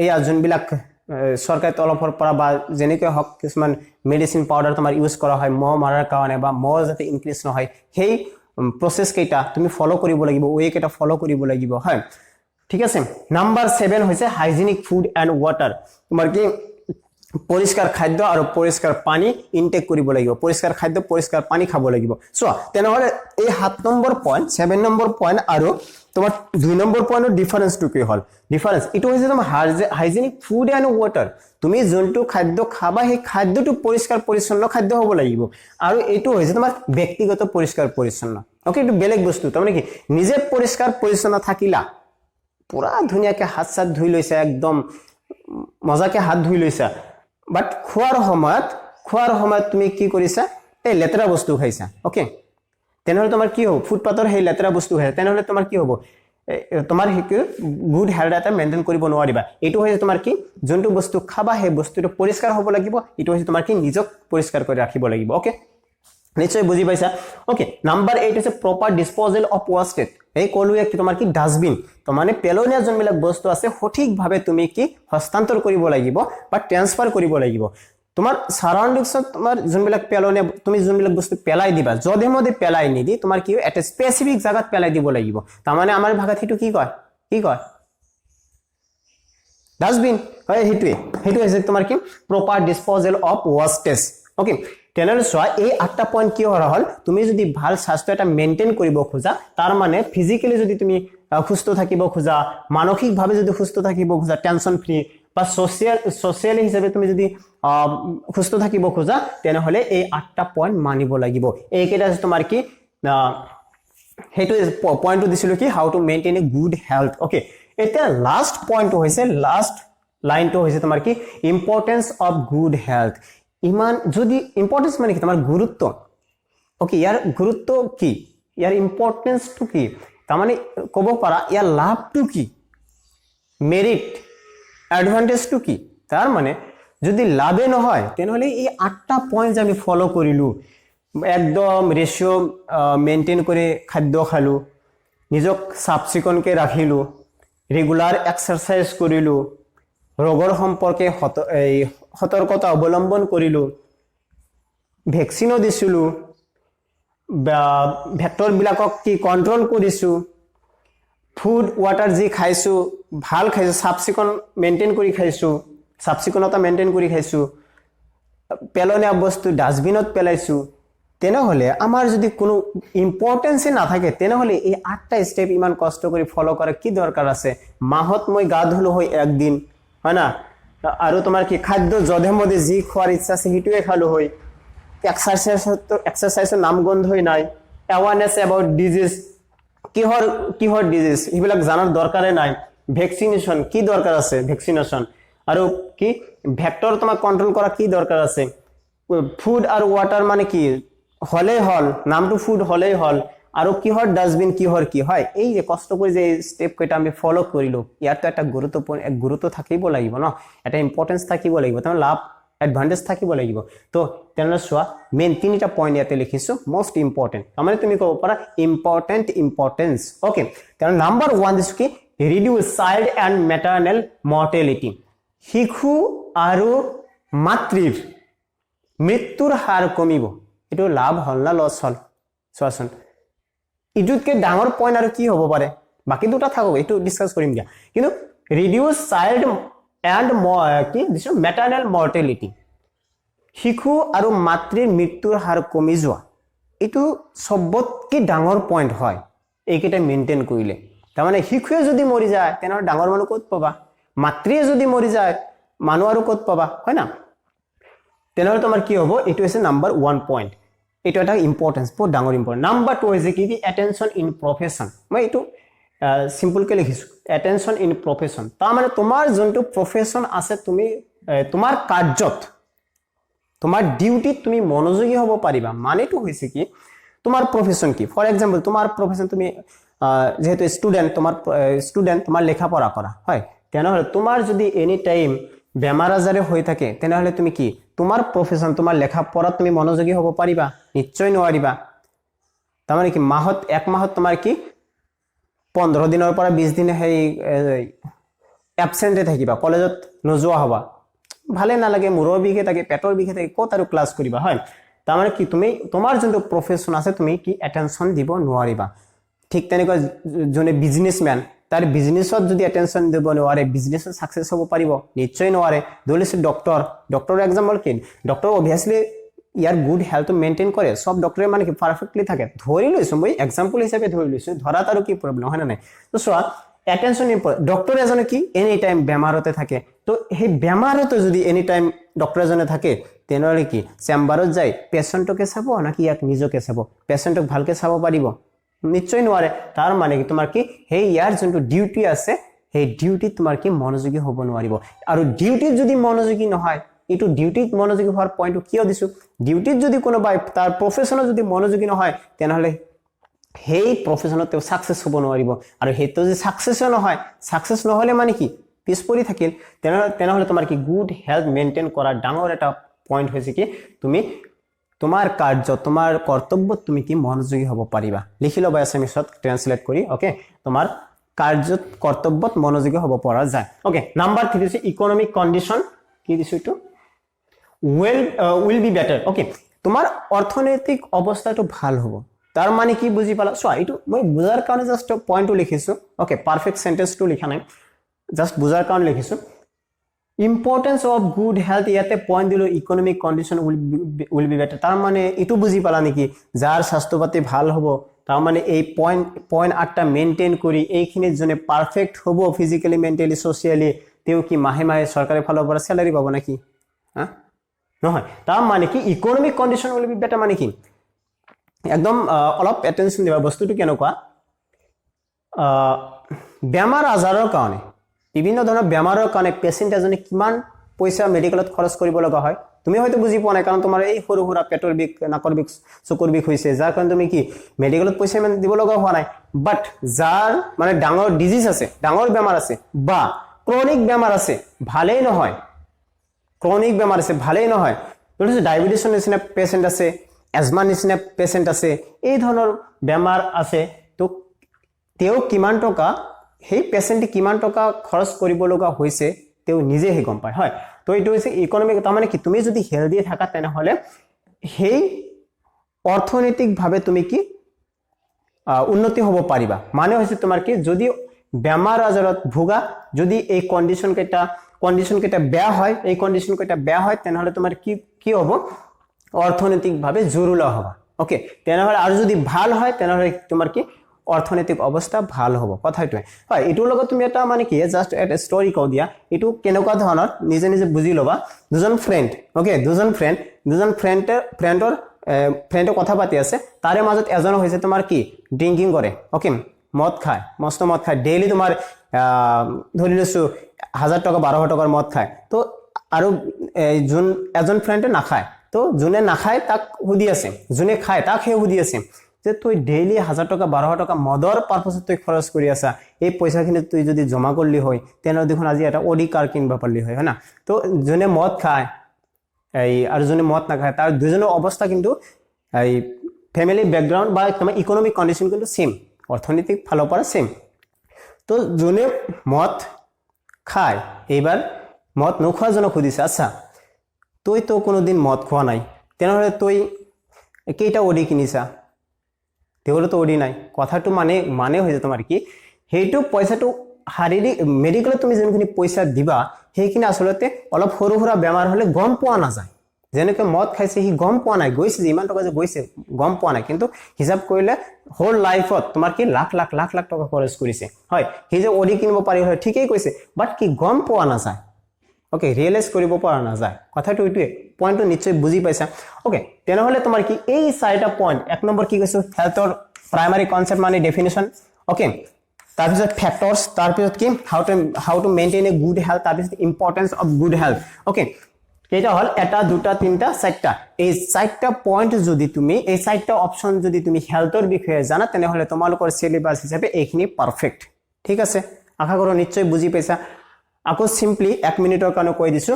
এই যোনবিলাক সরকার তৰফৰ পৰা বা যেনেকৈ হক কিছুমান মেডিসিন পাউডাৰ তোমাৰ ইউজ কৰা হয় মহ মাৰাৰ কাৰণে বা মহ যাতে ইনক্ৰিজ নহয় সেই প্ৰসেস কেইটা তুমি ফলো কৰিব লাগিব ওয়ে কেইটা ফলো কৰিব লাগিব হয় ঠিক আছে নাম্বাৰ 7 হৈছে হাইজিনিক ফুড এন্ড ওয়াটাৰ তোমাৰ কি পৰিষ্কাৰ খাদ্য আৰু পৰিষ্কাৰ পানী ইনটেক কৰিব লাগিব পৰিষ্কাৰ খাদ্য পৰিষ্কাৰ পানী খাব লাগিব সো তেনেহলে এই 7 নম্বৰ পইণ্ট 7 নম্বৰ পইণ্ট আৰু তোমাৰ 2 নম্বৰ পইণ্টৰ ডিফাৰেন্সটো কি হল ডিফাৰেন্স ইটো হৈছে তোমাৰ হাইজিনিক ফুড এন্ড ওয়াটাৰ তুমি যোনটো খাদ্য খাবা সেই খাদ্যটো পৰিষ্কাৰ পৰিচ্ছন্ন খাদ্য হ'ব লাগিব আৰু এইটো হৈছে তোমাৰ ব্যক্তিগত পৰিষ্কাৰ পৰিচ্ছন্ন ওকে এইটো বেলেগ বস্তু তাৰমানে কি নিজে পৰিষ্কাৰ পৰিচ্ছন্ন থাকিলা পুৰা ধুনিয়াকে হাত সাত ধুই লৈছা একদম মজাকে হাত ধুই লৈছা বাট খোৱাৰ সময়ত তুমি কি কৰিছা এই লেতেৰা বস্তু খাইছা ওকে তেনেহলে তোমাৰ কি হ'ব ফুটপাথৰ সেই লেতেৰা বস্তু খাইছা তেনেহলে তোমাৰ কি হ'ব তোমাৰ গুড হেলথ এটা মেইনটেইন কৰিব নোৱাৰিবা এটো হৈছে তোমাৰ কি যোনটো বস্তু খাবা সেই বস্তুটো পৰিষ্কাৰ হ'ব লাগিব এটো হৈছে তোমাৰ কি নিজক পৰিষ্কাৰ কৰি ৰাখিব লাগিব ওকে নিশ্চয় বুজি পাইছা ওকে নাম্বাৰ 8 হৈছে প্ৰপাৰ ডিসপোজাল অফ ওয়েস্টেজ এই কলুয়ে কি তোমাৰ কি ডাস্টবিন তো মানে পেলনীয়া যোনবিলাক বস্তু আছে সঠিকভাৱে তুমি কি হস্তান্তৰ কৰিব লাগিব বা ট্ৰান্সফাৰ কৰিব লাগিব তোমাৰ সাৰাউন্ডিংছত তোমাৰ যোনবিলাক পেলনীয়া তুমি যোনবিলাক বস্তু পেলাই দিবা যধে মধে পেলাই নিদি তোমাৰ কি এটা স্পেসিফিক জায়গাত পেলাই দিব লাগিব তাৰ মানে আমাৰ ভাষাত হিটো কি কয় ডাস্টবিন হয় হিটো হৈছে তোমাৰ কি proper disposal of wastage okay তেনেহলে সোৱা এই 8টা পইণ্ট কি হল তুমি যদি ভাল স্বাস্থ্য এটা মেইনটেইন কৰিব খোজা তাৰ মানে ফিজিক্যালি যদি তুমি সুস্থ থাকিব খোজা মানসিকভাৱে যদি সুস্থ থাকিব খোজা টেনশন ফ্ৰী বা সোশ্যালি হিচাপে তুমি যদি সুস্থ থাকিব খোজা তেনেহলে এই 8টা পইণ্ট মানিব লাগিব এইকেইটা তোমাৰ কি হেতু পইণ্টটো দিছিলো কি how to maintain a good health okay এটা লাস্ট পইণ্টটো হৈছে লাস্ট লাইনটো হৈছে তোমাৰ কি ইম্পৰ্টেন্স অফ গুড হেলথ ইমান যদি ইম্পৰ্টেন্স মানে কি তোমাৰ গুৰুত্ব ওকে ইয়াৰ গুৰুত্ব কি ইয়াৰ ইম্পৰ্টেন্সটো কি তাৰ মানে ক'ব পাৰা ইয়াৰ লাভটো কি মেৰিট এডভান্টেজটো কি তাৰ মানে যদি লাভে নহয় তেনেহলে এই 8টা পইণ্ট আমি ফলো কৰিলো একদম ৰেশিও মেইনটেইন কৰি খাদ্য খালো নিজক সাবসিকনকে ৰাখিলো ৰেগুলাৰ এক্সাৰসাইজ কৰিলো ৰোগৰ সম্পৰ্কে সতৰ্কতা অৱলম্বন কৰিলো ভ্যাকসিনো দিছিলো ভেক্টৰ বিলাকক কি কন্ট্ৰোল কৰিছো ফুড ওয়াটাৰ যি খাইছো ভাল খাইছো সাবসিকন মেইনটেইন কৰি খাইছো সাবসিকনতা মেইনটেইন কৰি খাইছো পেলনীয়া বস্তু ডাস্টবিনত পেলাইছো তেনেহলে আমাৰ যদি কোনো ইম্পৰ্টেন্স নাথাকে তেনেহলে এই 8টা স্টেপ ইমান কষ্ট কৰি ফলো কৰা কি দৰকাৰ আছে মাহত মই গা ধুলো হয় একদিন হয় না আৰু তোমাৰ কি খাদ্য যধে মধে যি খোৱাৰ ইচ্ছা আছে হিটোৱে খালো হয় এক্সাৰসাইজৰ নাম গন্ধই নাই এৱাৰনেস এবাউট ডিজিজ কিহৰ ডিজিজ এইবিলাক জানাৰ দৰকাৰে নাই ভ্যাকসিনেশন কি দৰকাৰ আছে ভ্যাকসিনেশন আৰু কি ভেক্টৰ তোমাক কন্ট্ৰোল কৰা কি দৰকাৰ আছে ফুড আৰু ওয়াটাৰ মানে কি হলে হল নামটো ফুড হলে হল আৰু কিহৰ ডাস্টবিন কিহৰ কি হয় এই যে কষ্ট কৰি যে স্টেপ কেইটা আমি ফলো কৰিলো ইয়াতো এটা গুৰুত্ব থাকিব লাগিব ন এটা ইম্পৰ্টেন্স থাকিব লাগিব তাৰ লাভ এডভান্টেজ থাকিব লাগিব তো তেনেহলে সোৱা মেইন তিনিটা পইণ্ট ইয়াতে লিখিছো মোস্ট ইম্পৰ্টেন্ট মানে তুমি ক'ব পাৰা ইম্পৰ্টেন্স ওকে তেনে নাম্বাৰ 1 দিছো কি reduce child and maternal mortality শিশু আৰু মাতৃৰ মৃত্যুৰ হাৰ কমিব এটো লাভ হল না লছ হল চোৱাচোন ইটোতকে ডাঙৰ পইণ্ট আৰু কি হ'ব পাৰে বাকি দুটা থাকক এইটো ডিসকাস কৰিম দিয়া কিন্তু ৰিডিউস চাইল্ড এণ্ড কি দিছো মেটাৰনেল মৰ্টেলিটি শিশু আৰু মাতৃৰ মৃত্যুৰ হাৰ কমি যোৱা এইটো সবতকে ডাঙৰ পইণ্ট হয় এইকেইটা মেইনটেইন কৰিলে তাৰমানে শিশুৱে যদি মৰি যায় তেনেহ'লে ডাঙৰ মানুহ ক'ত পাবা মাতৃয়ে যদি মৰি যায় মানুহ আৰু ক'ত পাবা হয় না তেনেহ'লে তোমাৰ কি হ'ব এইটো হৈছে নাম্বাৰ 1 পইণ্ট এইটো এটা ইম্পৰ্টেন্স বহুত ডাঙৰ ইম্পৰ্টেন্ট নাম্বাৰ 2 হৈছে কি এটেনশন ইন প্ৰফেশন মই এইটো সিম্পল কে লিখিছো এটেনশন ইন প্ৰফেশন তাৰমানে তোমাৰ যোনটো প্ৰফেশন আছে তুমি তোমাৰ কাৰ্যত তোমাৰ ডিউটিত তুমি মনোযোগী হ'ব পাৰিবা মানেটো হৈছে কি তোমাৰ প্ৰফেশন কি ফৰ এক্সাম্পল তোমাৰ প্ৰফেশন তুমি যেহেতু ষ্টুডেন্ট তোমাৰ লেখা পঢ়া কৰা হয় তেনেহ'লে তোমাৰ যদি এনি টাইম বেমাৰ আজাৰে হৈ থাকে তেনেহ'লে তুমি কি তোমাৰ প্ৰফেশন তোমাৰ লেখা পঢ়াত তুমি মনোযোগী হ'ব পাৰিবা নিশ্চয় নোৱাৰিবা তাৰমানে কি মাহত এক মাহত তোমাৰ কি 15 দিনৰ পৰা 20 দিন হেই এবসেন্টে থাকিবা কলেজত নোযোৱা হবা ভালে নালাগে মুৰৰ বিখে থাকে পেটৰ বিখে থাকে ক'ত আৰু ক্লাছ কৰিবা হয় তাৰমানে কি তুমি তোমাৰ যোনটো প্ৰফেশন আছে তুমি কি এটেনশন দিব নোৱাৰিবা ঠিক তেনেকৈ যোনে বিজনেসম্যান তাৰ বিজনেছত যদি এটেনশন দিব নোৱাৰে বিজনেছত সাকসেস হ'ব পাৰিব নিশ্চয় নোৱাৰে দলিছে ডক্টৰ এক্সাম্পল কি ডক্টৰ অবিয়াসলি ইয়াৰ গুড হেলথ মেইনটেইন কৰে সব ডক্টৰে মানে কি পাৰফেক্টলি থাকে ধৰি লৈছো মই এক্সাম্পল হিচাপে ধৰি লৈছো ধৰাত আৰু কি প্ৰবলেম হয় না নাই তো সোৱা এটেনশন ডক্টৰ এজনে কি এনি টাইম বেমাৰতে থাকে তো হে বেমাৰতে যদি এনি টাইম ডক্টৰ এজনে থাকে তেনেহ'লে কি চেম্বাৰত যাই পেশেন্টকে চাব না কি ইয়াক নিজকে চাব পেশেন্টক ভালকে চাব পাৰিব নিশ্চয় নোৱাৰে তাৰ মানে কি তোমাৰ কি হে ইয়াৰ যোনটো ডিউটি আছে সেই ডিউটি তোমাৰ কি মনোযোগী হ'ব নোৱাৰিব আৰু ডিউটি যদি মনোযোগী নহয় এটো ডিউটিত মনোযোগী হোৱাৰ পইণ্টটো কিয় দিছো ডিউটিত যদি কোনোবাই তাৰ প্ৰফেশনত যদি মনোযোগী নহয় তেনেহ'লে হেই প্ৰফেশনত তেওঁ সাকসেস হ'ব নোৱাৰিব আৰু হেটো যে সাকসেস নহয় সাকসেস নহলে মানে কি পিছ পৰি থাকিল তেনেহ'লে তোমাৰ কি গুড হেলথ মেইনটেইন কৰা ডাঙৰ এটা পইণ্ট হৈছে কি তুমি তোমাৰ কাৰ্য তোমাৰ কৰ্তব্য তুমি কি মনোযোগী হ'ব পাৰিবা লিখি লবা এছএমএছত ট্ৰান্সলেট কৰি ওকে তোমাৰ কাৰ্যত কৰ্তব্যত মনোযোগী হ'ব পৰা যায় ওকে নাম্বাৰ 3 হৈছে ইকোনমিক কন্ডিশন কি দিছো এটো will be better okay তোমার অর্থনৈতিক অবস্থাটো ভাল হ'ব তার মানে কি বুজি পালা সো এটো মই বুজাৰ কাৰণে জাস্ট পইণ্টটো লিখিছো ওকে পাৰফেক্ট সেন্টেন্সটো লিখা নাই জাস্ট বুজাৰ কাৰণে লিখিছো ইম্পৰ্টেন্স অফ গুড হেলথ ইয়াতে পইণ্ট দিলো economic condition will be better তার মানে এটো বুজি পালা নেকি যাৰ স্বাস্থ্য পাতি ভাল হ'ব তাৰ মানে এই পইণ্ট 8টা মেইনটেইন কৰি এইখিনিত জনে পারফেক্ট হ'ব ফিজিক্যালি মেন্টালি সোশিয়ালি তেও কি মাহে মাহে সরকারের ফালৰ পৰা স্যালাৰি পাব নাকি হা নহয় তাৰ মানে কি economic condition will be better মানে কি একদম অলপ অ্যাটেনশন দিবা বস্তুটো কেনেকুৱা বেমাৰ আজাৰৰ কাৰণে বিভিন্ন ধৰণৰ বেমাৰৰ কাৰণে পেশেন্ট এজনে কিমান পইচা মেডিকেলত খৰচ কৰিব লগা হয় তুমি হয়তো বুজি পোৱা নাই কাৰণ তোমাৰ এই সৰু সৰু পেটৰ বিষ নাকৰ বিষ চকুৰ বিষ হৈছে যাৰ কাৰণে তুমি কি মেডিকেলত পইচা ইমান দিব লগা হোৱা নাই বাট যাৰ মানে ডাঙৰ ডিজিজ আছে ডাঙৰ বেমাৰ আছে বা ক্ৰনিক বেমাৰ আছে ভালেই নহয় ক্ৰনিক বেমাৰ আছে ভালেই নহয় ধৰিছো ডায়াবেটিছৰ নিচিনা পেশেন্ট আছে এজমা নিচিনা পেশেন্ট আছে এই ধৰণৰ বেমাৰ আছে তো তেও কিমান টকা সেই পেশেন্টে কিমান টকা খৰচ কৰিব লগা হৈছে তেও নিজে হে গম পায় হয় তো এইটো হৈছে ইকোনমিক তাৰ মানে কি তুমি যদি হেলদি থাকা তেনেহলে সেই অৰ্থনৈতিক ভাৱে তুমি কি উন্নতি হ'ব পাৰিবা মানে হৈছে তোমাৰ কি যদি বেমাৰ আজাৰত ভোগা যদি এই কন্ডিশন কেটা বেয়া হয় এই কন্ডিশন কেটা বেয়া হয় তেনেহলে তোমাৰ কি হ'ব অৰ্থনৈতিক ভাৱে জৰুলা হ'ব ওকে তেনেহলে আৰু যদি ভাল হয় তেনেহলে তোমাৰ কি অৰ্থনৈতিক অৱস্থা ভাল হ'ব কথাটো হয় এটোৰ লগত তুমি এটা মানে কি জাস্ট এটা ষ্টৰী কও দিয়া এটো কেনেকুৱা ধৰণৰ নিজে নিজে বুজি লবা দুজন ফ্ৰেন্ড ওকে দুজন ফ্ৰেন্ডৰ কথা পাতি আছে তাৰে মাজত এজন হৈছে তোমাৰ কি ড্ৰিংকিং কৰে ওকে মদ খায় মস্ত মদ খায় ডেইলি তোমাৰ ধৰি লৈছো 1000 টকা 1200 টকাৰ মদ খায় তো আৰু যোন এজন ফ্ৰেন্ডে নাখায় তো যোনে নাখায় তাক হুদি আছে যোনে খায় তাক হে হুদি আছে যে তুই ডেইলি 1000 টকা 1200 টকা মদৰ পাৰপাছত তুই খৰচ কৰি আছা এই পইচাখিনি তুই যদি জমা কৰলি হয় তেনে দেখোন আজি এটা অডি কাৰ কিনবা পাৰলি হয় না তো যোনে মদ খায় এই আৰু যোনে মদ নাখায় তাৰ দুজনৰ অৱস্থা কিন্তু এই ফ্যামিলি ব্যাকগ্ৰাউন্ড বা তোমাৰ ইকোনমিক কন্ডিশন কিন্তু সেম অৰ্থনৈতিক ফালৰ পৰা সেম তো যোনে মদ খায় এইবাৰ মদ নোখোৱা জনক সুধিছে আচ্ছা তুই তো কোনোদিন মদ খোৱা নাই তেনেহলে তুই কেইটা অডি কিনিছা তেওৰতো অডি নাই কথাটো মানে হৈছে তোমাৰ কি হেইটো পইচাটো শাৰীৰিক মেডিকেলত তুমি যোনখিনি পইচা দিবা সেইখিনি আসলতে অলপ সৰু সৰু বেমাৰ হলে গম পোৱা নাযায় যেনেকৈ মদ খাইছে হি গম পোৱা নাই গৈছে ইমান টকা যে গৈছে গম পোৱা নাই কিন্তু হিসাব কৰিলে হোল লাইফত তোমাৰ কি লাখ লাখ টকা খৰচ কৰিছে হয় হি যে অডি কিনিব পাৰি হয় ঠিকই কৈছে বাট কি গম পোৱা নাযায় ওকে ৰিয়েলাইজ কৰিব পৰা নাযায় কথাটো এইটোৱে পইণ্টটো নিশ্চয় বুজি পাইছা ওকে তেনেহলে তোমাৰ কি এই চাৰিটা পইণ্ট এক নম্বৰ কি কৈছো হেলথৰ প্ৰাইমাৰী কনসেপ্ট মানে ডেফিনিশন ওকে তাৰপিছত ফ্যাক্টৰস তাৰপিছত কি how to maintain a good health তাৰপিছত importance of good health okay কেইটা হল এটা দুটা তিনটা চারটা এই চারটা পয়েন্ট যদি তুমি এই চারটা অপশন যদি তুমি হেলথৰ বিষয়ে জানা তেনেহলে তোমালোকৰ সিলেবাস হিচাপে এইখিনি পাৰফেক্ট ঠিক আছে আশা কৰো নিশ্চয় বুজি পাইছা আকৌ সিম্পলি 1 মিনিটৰ কাৰণে কৈ দিছো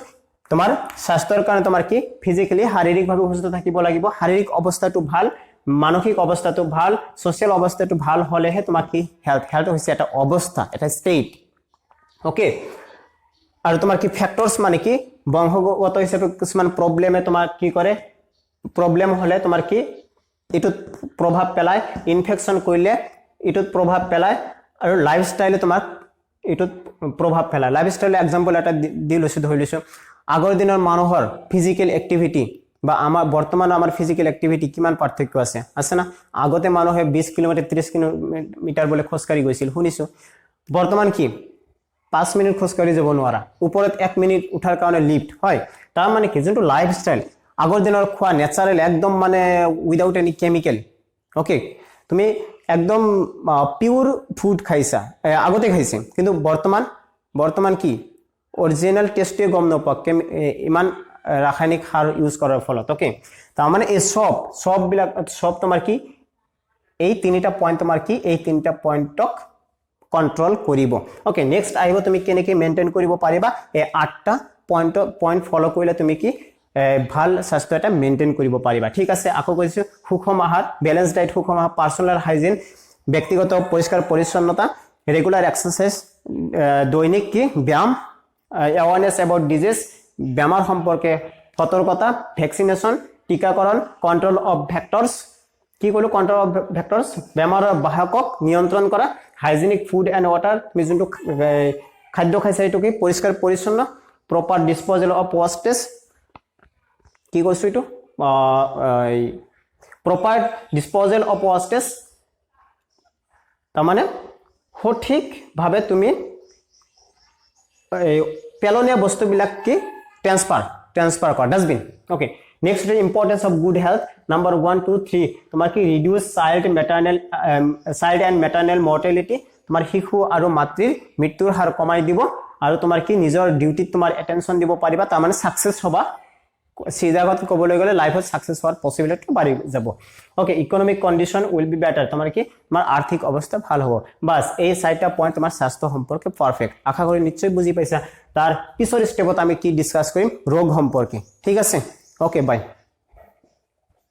তোমাৰ স্বাস্থ্যৰ কাৰণে তোমাৰ কি ফিজিক্যালি শাৰীৰিকভাৱে সুস্থ থাকিব লাগিব শাৰীৰিক অৱস্থাটো ভাল মানসিক অৱস্থাটো ভাল সোশ্যাল অৱস্থাটো ভাল হলেহে তোমাৰ কি হেলথ হৈছে এটা অৱস্থা এটা ষ্টেট ওকে আৰু তোমাৰ কি ফ্যাক্টৰস মানে কি বংশগত হিচাপে কিছুমান প্ৰবলেমে তোমাৰ কি কৰে প্ৰবলেম হলে তোমাৰ কি এটো প্ৰভাৱ পেলায় ইনফেকশন কৰিলে এটো প্ৰভাৱ পেলায় আৰু লাইফষ্টাইলে তোমাৰ এটো প্ৰভাৱ পেলায় লাইফষ্টাইল এক্সাম্পল এটা দি লৈছো ধৰি লৈছো আগৰ দিনৰ মানুহৰ ফিজিক্যাল এক্টিভিটি বা আমাৰ বৰ্তমান আমাৰ ফিজিক্যাল এক্টিভিটি কিমান পাৰ্থক্য আছে না আগতে মানুহে 20 কিলোমিটাৰ 30 কিলোমিটাৰ বলে খোজকাঢ়ি গৈছিল শুনিছো বৰ্তমান কি 5 মিনিট খোজকাঢ়ি যাব নোৱাৰা ওপৰত 1 মিনিট উঠাৰ কাৰণে লিফট হয় তাৰ মানে কি যোনটো লাইফষ্টাইল আগৰ দিনৰ খোৱা নেচাৰেল একদম মানে উইদাউট এনি কেমিক্যাল ওকে তুমি একদম পিওৰ ফুড খাইছা আগতে খাইছে কিন্তু বৰ্তমান কি অৰিজিনাল টেষ্টে গম নপা ইমান ৰাসায়নিক সাৰ ইউজ কৰাৰ ফলত ওকে তাৰ মানে এই সব তোমাৰ কি এই তিনিটা পইণ্ট তোমাৰ কি এই তিনিটা পইণ্টক কন্ট্ৰোল কৰিব ওকে নেক্সট আহিব তুমি কেনেকৈ মেইনটেইন কৰিব পাৰিবা এই 8টা পইণ্ট ফলো কৰিলে তুমি কি ভাল স্বাস্থ্য এটা মেইনটেইন কৰিব পাৰিবা ঠিক আছে আকৌ কৈছো সুষম আহাৰ ব্যালেন্স ডায়েট সুষম আহাৰ পাৰ্সোনাল হাইজিন ব্যক্তিগত পৰিষ্কাৰ পৰিচ্ছন্নতা ৰেগুলাৰ এক্সাৰসাইজ দৈনিক কি ব্যায়াম অ্যাওয়াৰনেস অ্যাবাউট ডিজিজ বেমাৰ সম্পৰ্কে সতৰ্কতা ভ্যাকসিনেশন টিকাকৰণ কন্ট্ৰোল অফ ভেক্টৰস কি কলো কন্ট্ৰোল অফ ভেক্টৰস বেমাৰৰ বাহকক নিয়ন্ত্ৰণ কৰা হাইজিনিক ফুড এন্ড ওয়াটাৰ তুমি যোনটো খাদ্য খাইছা এটো কি পৰিষ্কাৰ পৰিচ্ছন্ন প্ৰপাৰ ডিসপোজাল অফ ওয়েস্টেজ কি কৈছো এটো প্ৰপাৰ ডিসপোজাল অফ ওয়েস্টেজ তাৰ মানে সঠিক ভাবে তুমি পেলনীয়া বস্তুবিলাক কি ট্ৰান্সফাৰ কৰা dustbin okay next importance of good health number 1 2 3 তোমার কি reduce child and maternal mortality তোমার শিশু আৰু মাতৃৰ মৃত্যুৰ হাৰ কমাই দিব আৰু তোমাৰ কি নিজৰ ডিউটিত তোমাৰ এটেনশন দিব পাৰিবা তাৰ মানে সাকসেস হবা সিজাগত কবলৈ গলে লাইফত সাকসেস হোৱাৰ পসিবিলিটি বাঢ়ি যাব okay economic condition will be better তোমার কি তোমার আর্থিক অবস্থা ভালো হ'ব বাস এই 4টা পয়েন্ট তোমার স্বাস্থ্য সম্পর্কে পারফেক্ট আশা করি নিশ্চয় বুজি পাইছা তার পিছৰ স্টেপত আমি কি ডিসকাস কৰিম ৰোগ সম্পৰ্কে ঠিক আছে ওকে বাই